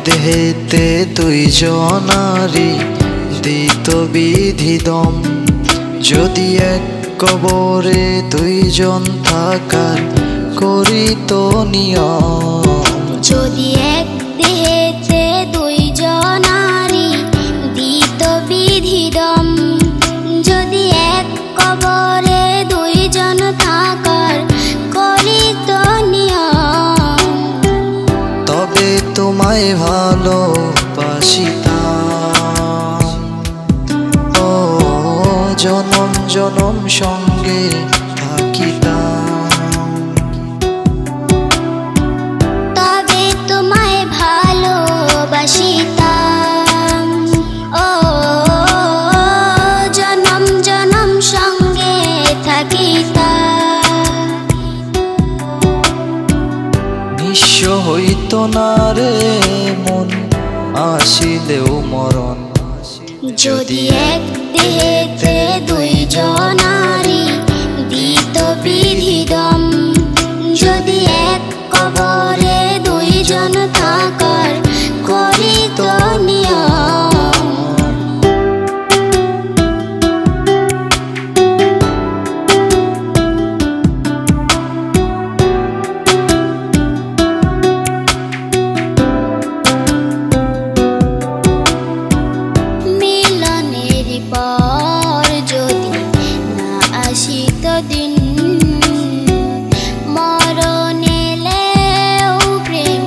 দেহেতে দুইজনারি দিত বিধি দম, যদি এক কবরে দুইজন থাকার করিত নিয়ম। যদি এক দেহেতে দুইজনারি দিত বিধি দম, যদি এক কবরে দুইজন থাকার করিত নিয়ম, তবে তোমায় ভালোবাসিতাম, ও জনম জনম সঙ্গে থাকিতাম। তবে তোমায় ভালোবাসিতাম, ও জনম জনম সঙ্গে থাকিতাম। নিঃস্ব হইত না রে মন আসিলেও মরণ, যদি এক দেহেতে দুইজনারি দিত বিধি দম, যদি এক কবরে দুইজন থাকার করিত নিয়ম। মিলনের পর যদি না আসিত দিন, মরণ এলেও প্রেম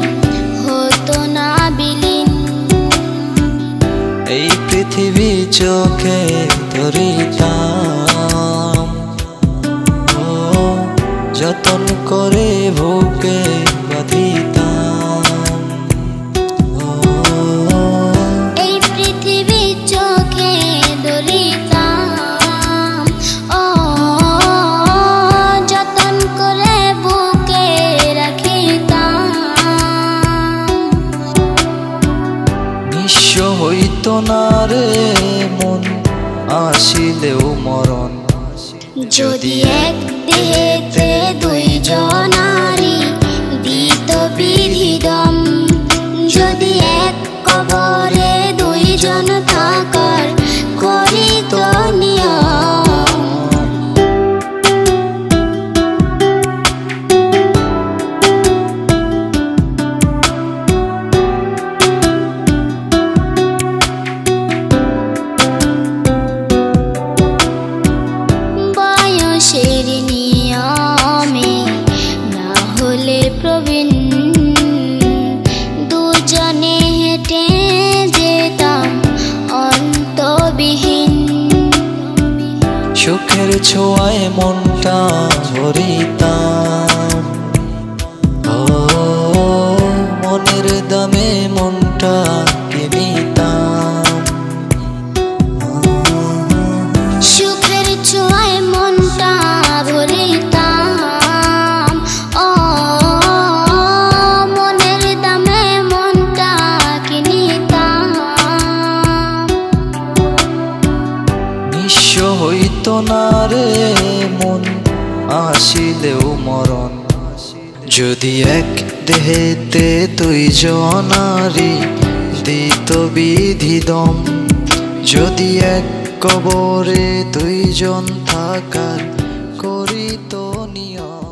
হতো না বিলীন। এই পৃথিবী চোখে ধরিতাম, ও যতন করে বুকে বাঁধিতাম। এই পৃথিবী চোখে ধরিতাম, ও যতন করে বুকে রাখিতাম। নিঃস্ব হইত না রে মন আসিলেও মরণ, যদি এক দেহেতে দুইজনারি দিত বিধি দম, যদি এক কবরে দুইজন থাকার করিত নিয়ম। বয়সের নিয়মে না হলে প্রবীণ, দুজনে হেঁটে যেতাম অন্তবিহীন। সুখের ছোঁয়ায় মনটা ভরিতাম, ও মনের দামে মনটা কিনিতাম। সুখের ছোঁয়ায় মনটা ভরিতাম, ও মনের দামে মনটা কিনিতাম। নিঃস্ব হইত না রে মন আসিলেও মরণ, যদি এক দেহেতে দুইজনারি দিত বিধি দম, যদি এক কবরে দুইজন থাকার করিত নিয়ম।